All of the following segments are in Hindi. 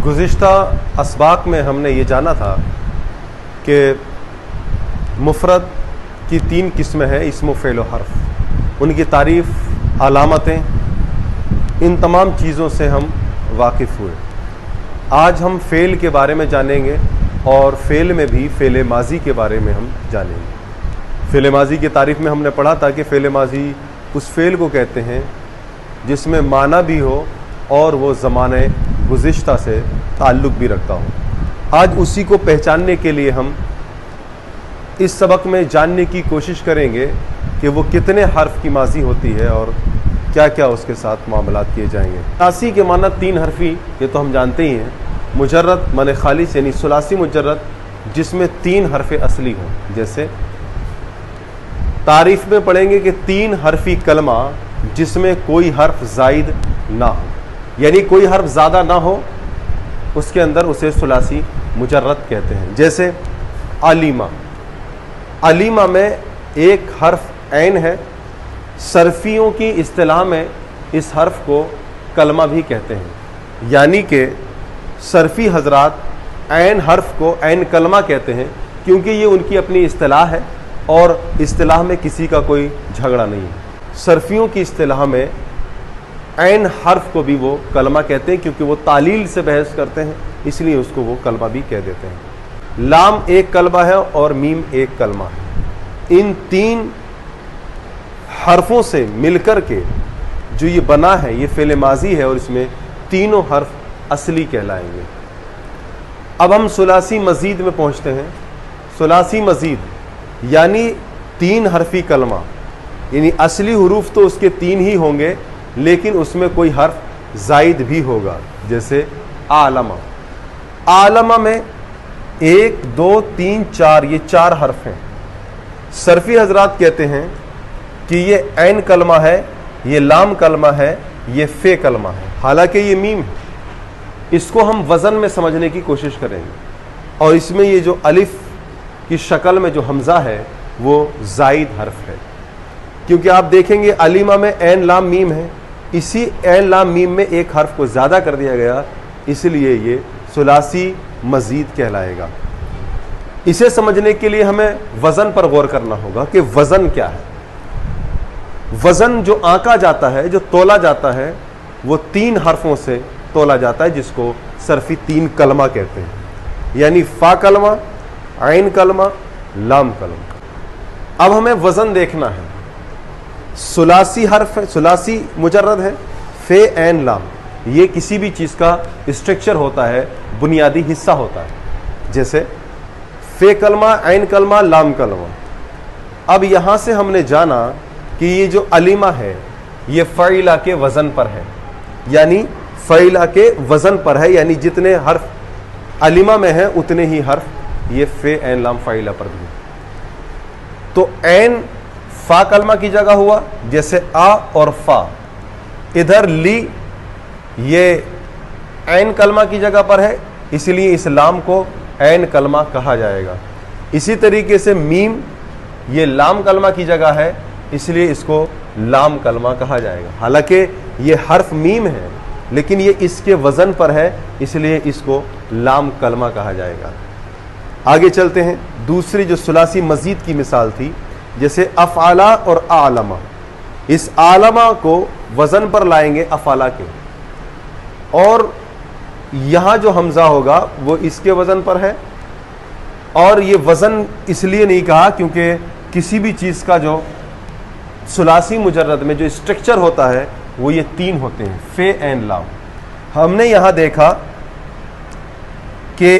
गुज़िश्ता असबाक में हमने ये जाना था कि मुफ़रद की 3 किस्में हैं, इस्म, फ़ेल और हर्फ। उनकी तारीफ़, अलामतें, इन तमाम चीज़ों से हम वाकिफ़ हुए। आज हम फ़ेल के बारे में जानेंगे और फ़ेल में भी फ़ेल माज़ी के बारे में हम जानेंगे। फ़ेल माज़ी की तारीफ़ में हमने पढ़ा था कि फ़ेल माज़ी उस फ़ेल को कहते हैं जिसमें माना भी हो और वो ज़माने गुज़िश्ता से ताल्लुक़ भी रखता हो। आज उसी को पहचानने के लिए हम इस सबक में जानने की कोशिश करेंगे कि वो कितने हर्फ की माज़ी होती है और क्या क्या उसके साथ मामलात किए जाएंगे। सुलासी के माना 3 हरफी, ये तो हम जानते ही हैं। मुजर्रद माने खालिस यानी सुलासी मुजर्रद जिसमें 3 हरफ़े असली हों। जैसे तारीफ़ में पढ़ेंगे कि 3 हरफी कलमा जिसमें कोई हर्फ ज़ायद ना हो, यानी कोई हर्फ ज़्यादा ना हो, उसके अंदर उसे सुलासी मुजर्रद कहते हैं। जैसे अलीमा, अलीमा में एक हर्फ ऐन है। सरफियों की इस्तिलाह में इस हर्फ को कलमा भी कहते हैं, यानी कि सरफी हजरात ऐन हर्फ को ऐन कलमा कहते हैं क्योंकि ये उनकी अपनी इस्तिलाह है और इस्तिलाह में किसी का कोई झगड़ा नहीं है। सरफियों की इस्तिलाह में ऐन हर्फ को भी वो कलमा कहते हैं क्योंकि वो तालील से बहस करते हैं, इसलिए उसको वो कलमा भी कह देते हैं। लाम एक कलमा है और मीम एक कलमा है। इन 3 हर्फों से मिलकर के जो ये बना है ये फ़ेल माज़ी है और इसमें तीनों हर्फ असली कहलाएंगे। अब हम सुलासी मज़ीद में पहुंचते हैं। सुलासी मज़ीद यानी 3 हरफी कलमा, यानी असली हुरूफ तो उसके 3 ही होंगे लेकिन उसमें कोई हर्फ ज़ायद भी होगा। जैसे आलमा, आलमा में 1, 2, 3, 4 ये 4 हर्फ हैं। सरफी हजरात कहते हैं कि ये ऐन कलमा है, ये लाम कलमा है, ये फ़े कलमा है, हालांकि ये मीम है। इसको हम वज़न में समझने की कोशिश करेंगे और इसमें ये जो अलिफ की शक्ल में जो हमज़ा है वो ज़ायद हर्फ है, क्योंकि आप देखेंगे अलीमा में ऐन लाम मीम है, इसी ऐन लाम मीम में एक हर्फ को ज़्यादा कर दिया गया, इसलिए ये सुलासी मज़ीद कहलाएगा। इसे समझने के लिए हमें वज़न पर गौर करना होगा कि वज़न क्या है। वज़न जो आंका जाता है, जो तोला जाता है, वो 3 हर्फों से तोला जाता है जिसको सरफी 3 कलमा कहते हैं, यानी फ़ा कलमा, ऐन कलमा, लाम कलमा। अब हमें वज़न देखना है। सुलासी हर्फ है, सुलासी मुजर्रद है, फ़े ऐन लाम, ये किसी भी चीज़ का स्ट्रक्चर होता है, बुनियादी हिस्सा होता है। जैसे फ़े कलमा, ऐन कलमा, लाम कलमा। अब यहाँ से हमने जाना कि ये जो अलीमा है ये फ़ईला के वज़न पर है, यानी फ़ईला के वज़न पर है, यानी जितने हर्फ अलीमा में हैं उतने ही हर्फ ये फ़े ऐन लाम फ़ईला पर भी। तो ऐन फ़ा कलमा की जगह हुआ, जैसे आ और फ़ा। इधर ली ये ऐन कलमा की जगह पर है, इसलिए इस लाम को ऐन कलमा कहा जाएगा। इसी तरीके से मीम ये लाम कलमा की जगह है, इसलिए इसको लाम कलमा कहा जाएगा। हालांकि ये हर्फ मीम है लेकिन ये इसके वज़न पर है, इसलिए इसको लाम कलमा कहा जाएगा। आगे चलते हैं। दूसरी जो सुलासी मज़ीद की मिसाल थी, जैसे अफ़आला और आलमा। इस आलमा को वज़न पर लाएंगे अफ़ाला के, और यहाँ जो हमज़ा होगा वो इसके वज़न पर है। और ये वज़न इसलिए नहीं कहा क्योंकि किसी भी चीज़ का जो सुलासी मुजर्रद में जो स्ट्रक्चर होता है वो ये 3 होते हैं, फ़े ऐन लाम। हमने यहाँ देखा कि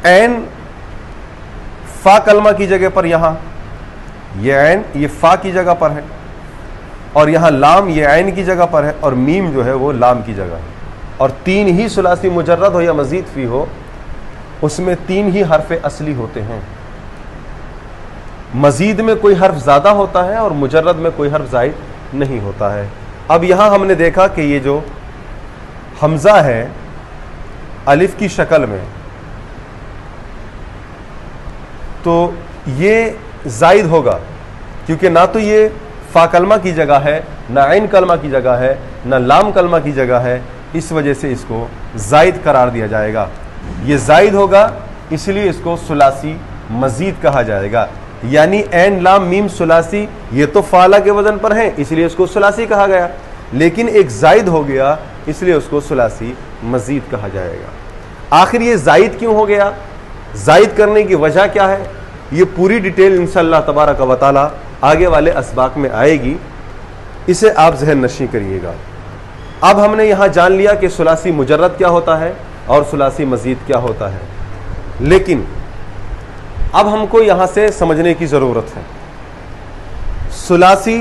ऐन फ़ा कलमा की जगह पर यहाँ ये ऐन ये फ़ा की जगह पर है, और यहाँ लाम ये ऐन की जगह पर है, और मीम जो है वो लाम की जगह है। और 3 ही सुलासी मुजर्रद हो या मज़ीद फ़ी हो, उसमें 3 ही हरफ़े असली होते हैं। मज़ीद में कोई हर्फ ज़्यादा होता है और मुजर्रद में कोई हर्फ ज़ायद नहीं होता है। अब यहाँ हमने देखा कि ये जो हमज़ा है अलिफ की शक्ल में, तो ये ज़ायद होगा क्योंकि ना तो ये फ़ा कलमा की जगह है, ना ऐन कलमा की जगह है, ना लाम कलमा की जगह है, इस वजह से इसको जायद करार दिया जाएगा। ये जायद होगा इसलिए इसको सुलासी मजीद कहा जाएगा। यानी ऐन लाम मीम सुलासी, ये तो फाला के वजन पर है इसलिए इसको सुलासी कहा गया, लेकिन एक जायद हो गया इसलिए उसको सुलासी मजीद कहा जाएगा। आखिर ये जायद क्यों हो गया, जायद करने की वजह क्या है, ये पूरी डिटेल इंशाअल्लाह तबारक व तआला आगे वाले असबाक में आएगी, इसे आप जहन नशी करिएगा। अब हमने यहां जान लिया कि सुलासी मुजर्रद क्या होता है और सुलासी मजीद क्या होता है, लेकिन अब हमको यहां से समझने की जरूरत है। सुलासी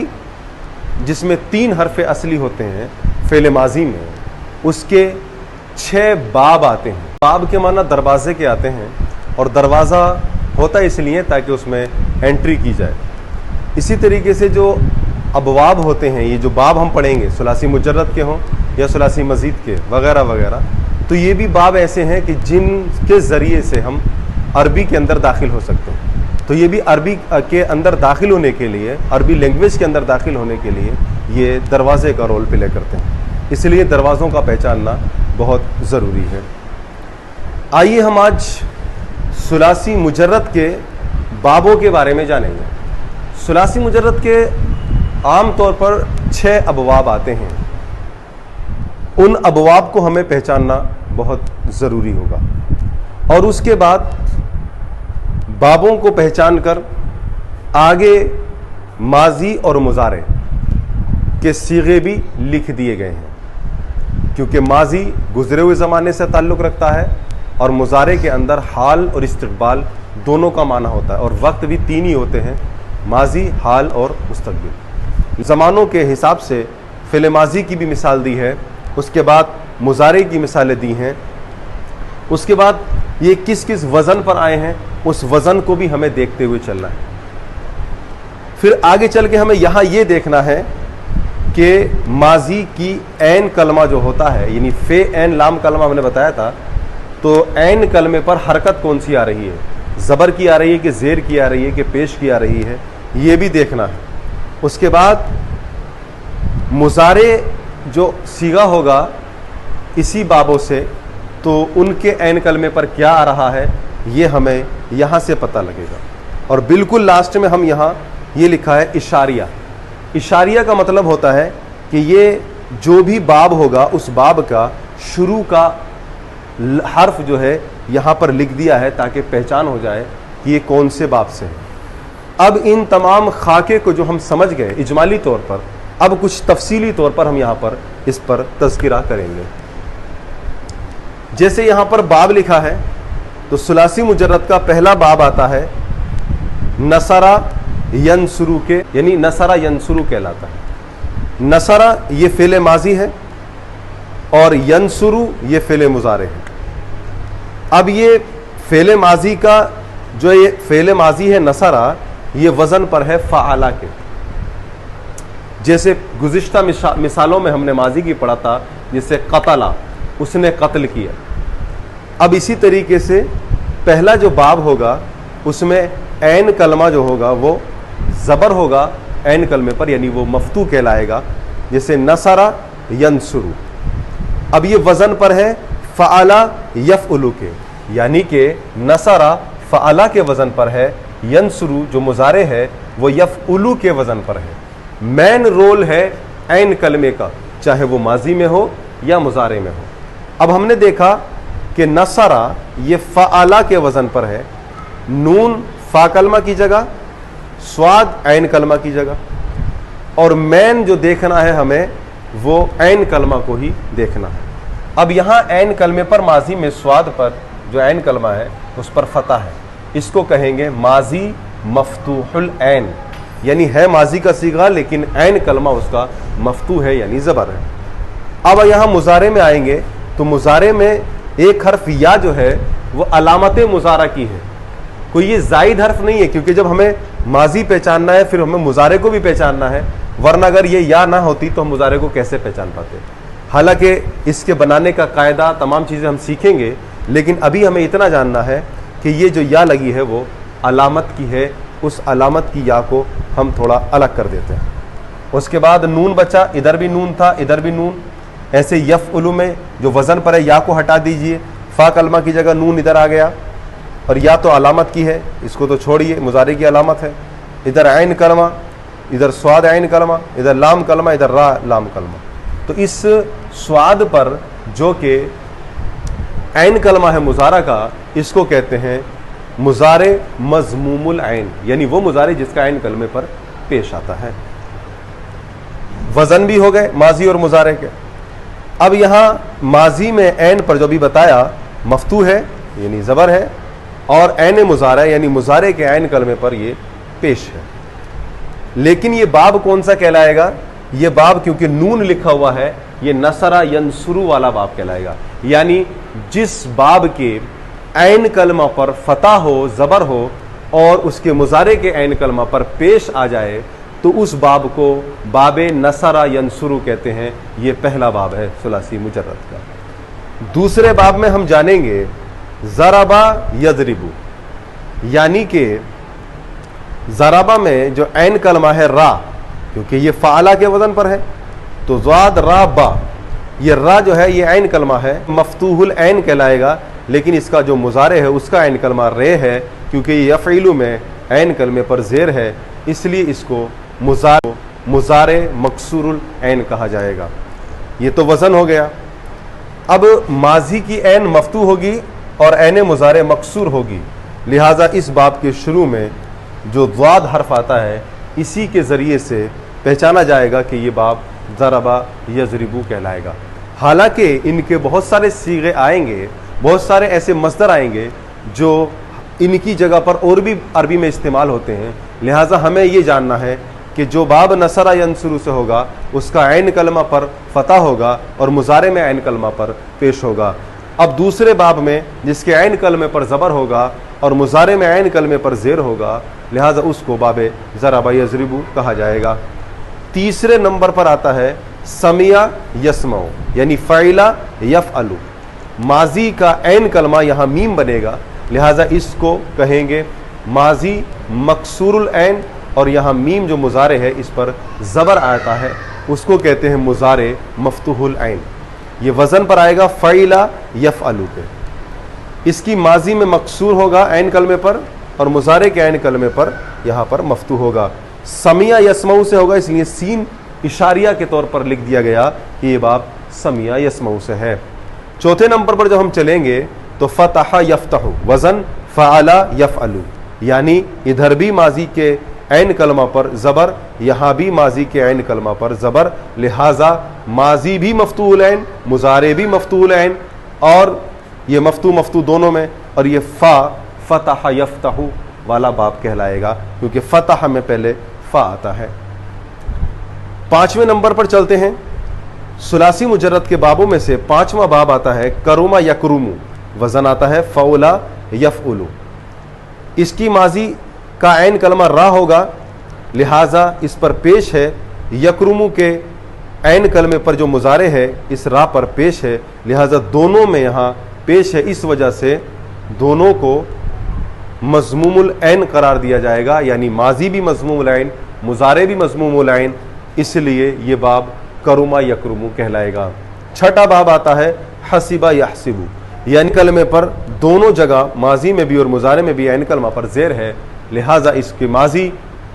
जिसमें 3 हरफ असली होते हैं फेल माजी में, उसके 6 बाब आते हैं। बाब के माना दरवाजे के आते हैं, और दरवाज़ा होता इसलिए ताकि उसमें एंट्री की जाए। इसी तरीके से जो अबवाब होते हैं, ये जो बाब हम पढ़ेंगे सुलासी मुजर्रद के हों या सुलासी मजीद के वगैरह वगैरह, तो ये भी बाब ऐसे हैं कि जिनके ज़रिए से हम अरबी के अंदर दाखिल हो सकते हैं। तो ये भी अरबी के अंदर दाखिल होने के लिए, अरबी लैंग्वेज के अंदर दाखिल होने के लिए ये दरवाजे का रोल प्ले करते हैं, इसलिए दरवाज़ों का पहचानना बहुत ज़रूरी है। आइए हम आज सुलासी मुजर्रद के बाबों के बारे में जानेंगे। सुलासी मुजर्रद के आम तौर पर 6 अबवाब आते हैं, उन अबवाब को हमें पहचानना बहुत ज़रूरी होगा, और उसके बाद बाबों को पहचान कर आगे माजी और मुजारे के सीगे भी लिख दिए गए हैं, क्योंकि माजी गुजरे हुए ज़माने से ताल्लुक़ रखता है और मुजारे के अंदर हाल और इस्तकबाल दोनों का माना होता है, और वक्त भी 3 ही होते हैं, माजी, हाल और मुस्तकबिल। ज़मानों के हिसाब से फ़िल माजी की भी मिसाल दी है, उसके बाद मुजारे की मिसालें दी हैं, उसके बाद ये किस किस वज़न पर आए हैं उस वज़न को भी हमें देखते हुए चलना है। फिर आगे चल के हमें यहाँ ये देखना है कि माजी की ऐन कलमा जो होता है, यानी फ़े ऐन लाम कलमा हमने बताया था, तो ऐन कलमे पर हरकत कौन सी आ रही है, ज़बर की आ रही है कि ज़ेर की आ रही है कि पेश की आ रही है, ये भी देखना है। उसके बाद मुजारे जो सीगा होगा इसी बाबों से, तो उनके ऐन कलमे पर क्या आ रहा है ये हमें यहाँ से पता लगेगा। और बिल्कुल लास्ट में हम यहाँ ये लिखा है इशारिया। इशारिया का मतलब होता है कि ये जो भी बाब होगा उस बाब का शुरू का हर्फ जो है यहाँ पर लिख दिया है, ताकि पहचान हो जाए कि ये कौन से बाब से है। अब इन तमाम खाके को जो हम समझ गए इजमाली तौर पर, अब कुछ तफसीली तौर पर हम यहाँ पर इस पर तज़किरा करेंगे। जैसे यहाँ पर बाब लिखा है, तो सुलासी मुजर्रद का पहला बाब आता है नसरा यनसुरु के, यानी नसरा यनसुरु कहलाता है। नसरा ये फ़िल माजी है और यनसुरु ये फ़िल मुजारे है। अब ये फ़िल माजी का जो ये फ़िल माजी है नसरा, ये वज़न पर है फ़आला के। जैसे गुज़िश्ता मिसालों में हमने माजी की पढ़ा था, जिससे कतला, उसने कत्ल किया। अब इसी तरीके से पहला जो बाब होगा उसमें ऐन कलमा जो होगा वो ज़बर होगा ऐन कलमे पर, यानी वो मफ्तू कहलाएगा, जैसे नसरा यनसुरु। अब ये वज़न पर है फ़आला यफ़उलु के, यानी कि नसरा फ़आला के वज़न पर है, यनसुरु जो मुजारे है वो यफ़उलु के वज़न पर है। मैन रोल है ऐन कलमे का, चाहे वो माजी में हो या मुजारे में हो। अब हमने देखा कि नसरा ये फ़आला के वज़न पर है, नून फ़ा कलमा की जगह, स्वाद ऐन कलमा की जगह, और मैन जो देखना है हमें वो ऐन कलमा को ही देखना है। अब यहाँ ऐन कलमे पर माजी में स्वाद पर जो ऐन कलमा है उस पर फ़तह है, इसको कहेंगे माजी मफ्तूहुल ऐन, यानी है माजी का सीगा लेकिन ऐन कलमा उसका मफ्तू है, यानी ज़बर है। अब यहाँ मुजारे में आएंगे, तो मुजारे में एक हर्फ या जो है वो अलामत मुजारा की है, कोई ये जायद हर्फ नहीं है, क्योंकि जब हमें माजी पहचानना है फिर हमें मुजारे को भी पहचानना है, वरना अगर ये या ना होती तो हम मुजारे को कैसे पहचान पाते। हालांकि इसके बनाने का कायदा तमाम चीज़ें हम सीखेंगे, लेकिन अभी हमें इतना जानना है कि ये जो या लगी है वो अलामत की है, उस अलामत की या को हम थोड़ा अलग कर देते हैं। उसके बाद नून बचा, इधर भी नून था इधर भी नून, ऐसे यफ़उलु में जो वज़न पर है या को हटा दीजिए, फ़ा कलमा की जगह नून इधर आ गया, और या तो अलामत की है, इसको तो छोड़िए, मुजारे की अलामत है। इधर ऐन कलमा, इधर स्वाद ऐन कलमा, इधर लाम कलमा, इधर रा लाम कलमा। तो इस स्वाद पर जो कि ऐन कलमा है मुजारा का, इसको कहते हैं मुजारे मज़मूमुल ऐन, यानी वो मुजारे जिसका ऐन कलमे पर पेश आता है। वज़न भी हो गए माजी और मुजारे के। अब यहाँ माजी में ऐन पर जो भी बताया मफ्तू है यानी ज़बर है, और ऐन मुजारा यानी मुजारे के ऐन कलमे पर ये पेश है। लेकिन ये बाब कौन सा कहलाएगा? ये बाब क्योंकि नून लिखा हुआ है, ये नसरा यंसुरु वाला बाब कहलाएगा। यानी जिस बाब के ऐन कलमा पर फतह हो, ज़बर हो, और उसके मुजारे के ऐन कलमा पर पेश आ जाए, तो उस बाब को बाबे नसरा यंसुरु कहते हैं। ये पहला बाब है सुलासी मुजर्रद का। दूसरे बाब में हम जानेंगे ज़रबा यज़रिबु, यानी कि ज़रबा में जो ऐन कलमा है रा, क्योंकि ये फ़ाला के वज़न पर है, तो ज़ाद रा बा, ये रा जो है ये ऐन कलमा है, मफ्तूहुल ऐन कहलाएगा। लेकिन इसका जो मुजारे है उसका ऐन कलमा रे है, क्योंकि ये यफ़इलु में ऐन कलमे पर ज़ेर है, इसलिए इसको मुजारे मकसूरुल ऐन कहा जाएगा। ये तो वज़न हो गया। अब माजी की ऐन मफ्तू होगी और ऐन मुजारे मकसूर होगी, लिहाजा इस बाब के शुरू में जो ज़ाद हर्फ आता है, इसी के ज़रिए से पहचाना जाएगा कि ये बाब ज़रबा यज़रिबु कहलाएगा। हालांकि इनके बहुत सारे सीगे आएंगे, बहुत सारे ऐसे मस्दर आएंगे जो इनकी जगह पर और भी अरबी में इस्तेमाल होते हैं। लिहाजा हमें ये जानना है कि जो बाब नसरा यंसुरु से होगा उसका ऐन कलमा पर फतह होगा और मुजारे में ऐन कलमा पर पेश होगा। अब दूसरे बाब में जिसके ऐन कलमे पर ज़बर होगा और मुजारे में ऐन कलमे पर ज़ेर होगा, लिहाजा उसको बाबे ज़रबा यज़रिबु कहा जाएगा। तीसरे नंबर पर आता है समिया यस्मऊ, यानी फ़इला यफ़अलु। माजी का ऐन कलमा यहाँ मीम बनेगा, लिहाजा इसको कहेंगे माजी मकसूरुल ऐन, और यहाँ मीम जो मुजारे है इस पर ज़बर आता है, उसको कहते हैं मुजारे मफ्तूहुल ऐन। ये वज़न पर आएगा फ़इला यफ़अलु पे। इसकी माजी में मकसूर होगा ऐन कलमे पर, और मुजारे के ऐन कलमे पर यहाँ पर मफ्तू होगा। समिया यस्मऊ से होगा, इसलिए सीन इशारिया के तौर पर लिख दिया गया कि ये बाब समिया यस्मऊ से है। चौथे नंबर पर जब हम चलेंगे तो फ़तह यफ़तहु, वज़न फ़अला यफ़अलु, यानी इधर भी माजी के ऐन कलमा पर ज़बर, यहाँ भी माजी के ऐन कलमा पर ज़बर, लिहाजा माजी भी मफ्तूल ऐन, मुजारे भी मफ्तूल ऐन, और ये मफ्तू मफ्तू दोनों में, और ये फ़तह यफ़तहु वाला बाब कहलाएगा, क्योंकि फ़तह में पहले फ़ा आता है। पांचवें नंबर पर चलते हैं। सुलासी मुजर्रद के बाबों में से पांचवा बाब आता है करुमा यकरुमु, वज़न आता है फ़उला यफ़उलु। इसकी माजी का ऐन कलमा रा होगा, लिहाजा इस पर पेश है। यकरुमु के ऐन कलमे पर जो मुजारे है इस रा पर पेश है, लिहाजा दोनों में यहाँ पेश है, इस वजह से दोनों को मज़मूमुल ऐन करार दिया जाएगा, यानी माजी भी मज़मूमुल ऐन, मुजारे भी मज़मूमुल ऐन, इसलिए ये बाब करुमा यकरुमु कहलाएगा। छठा बाब आता है हसीबा यहसिबु, यानी कलमे पर दोनों जगह माजी में भी और मुजारे में भी ऐन कलमा पर ज़ेर है, लिहाजा इसकी माजी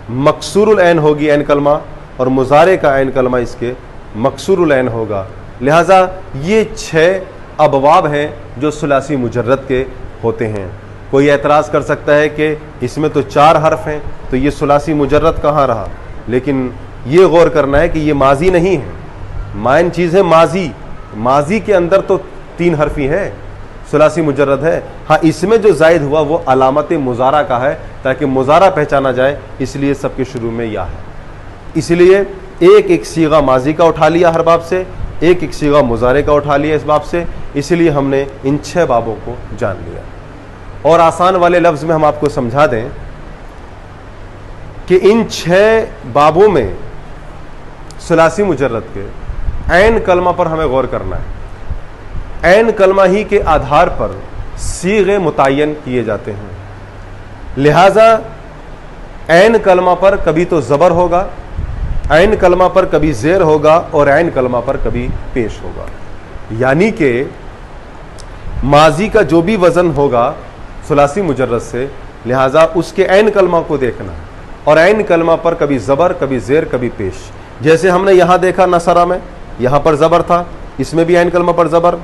मकसूरुल ऐन होगी ऐन कलमा, और मुजारे का ऐन कलमा इसके मकसूरुल ऐन होगा। लिहाजा ये 6 अबवाब हैं जो सुलासी मुजर्रद के होते हैं। कोई एतराज़ कर सकता है कि इसमें तो 4 हर्फ हैं, तो ये सुलासी मुजर्रद कहाँ रहा? लेकिन ये गौर करना है कि ये माजी नहीं है, मायन चीज़ है माजी। माजी के अंदर तो 3 हर्फी है, सुलासी मुजर्रद है। हाँ, इसमें जो जायद हुआ वो अलामत मुजारा का है, ताकि मुजारा पहचाना जाए, इसलिए सबके शुरू में या है। इसलिए एक एक सीगा माजी का उठा लिया हर बाब से, एक एक सीगा मुजारे का उठा लिया इस बाब से, इसलिए हमने इन 6 बाबों को जान लिया। और आसान वाले लफ्ज़ में हम आपको समझा दें कि इन 6 बाबों में सुलासी मुजर्रद के ऐन कलमा पर हमें गौर करना है। ऐन कलमा ही के आधार पर सीगे मुतय्यन किए जाते हैं, लिहाजा ऐन कलमा पर कभी तो ज़बर होगा, ऐन कलमा पर कभी ज़ेर होगा और ऐन कलमा पर कभी पेश होगा। यानी कि माजी का जो भी वज़न होगा सुलासी मुजर्रद से, लिहाजा उसके ऐन कलमा को देखना है, और ऐन कलमा पर कभी ज़बर, कभी ज़ेर, कभी पेश। जैसे हमने यहाँ देखा नसरा में, यहाँ पर ज़बर था, इसमें भी ऐन कलमा पर ज़बर,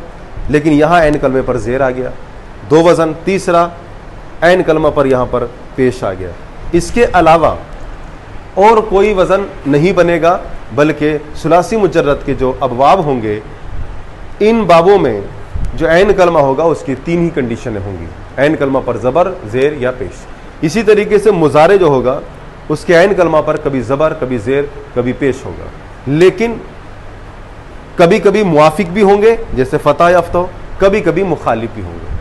लेकिन यहाँ ऐन कलमे पर ज़ेर आ गया, 2 वज़न। तीसरा ऐन कलमा पर यहाँ पर पेश आ गया। इसके अलावा और कोई वज़न नहीं बनेगा, बल्कि सुलासी मुजर्रद के जो अबवाब होंगे, इन बाबों में जो ऐन कलमा होगा उसकी 3 ही कंडीशनें होंगी, ऐन कलमा पर ज़बर, ज़ेर या पेश। इसी तरीके से मुज़ारे जो होगा उसके ऐन कलमा पर कभी ज़बर, कभी ज़ेर, कभी पेश होगा, लेकिन कभी कभी मुआफिक भी होंगे जैसे फ़तह याफ्ता, कभी कभी मुखालिफ भी होंगे।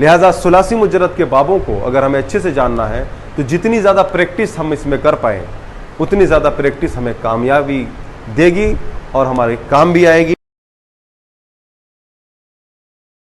लिहाजा सुलासी मुजर्रद के बाबों को अगर हमें अच्छे से जानना है तो जितनी ज़्यादा प्रैक्टिस हम इसमें कर पाएँ उतनी ज़्यादा प्रैक्टिस हमें कामयाबी देगी और हमारे काम भी आएगी।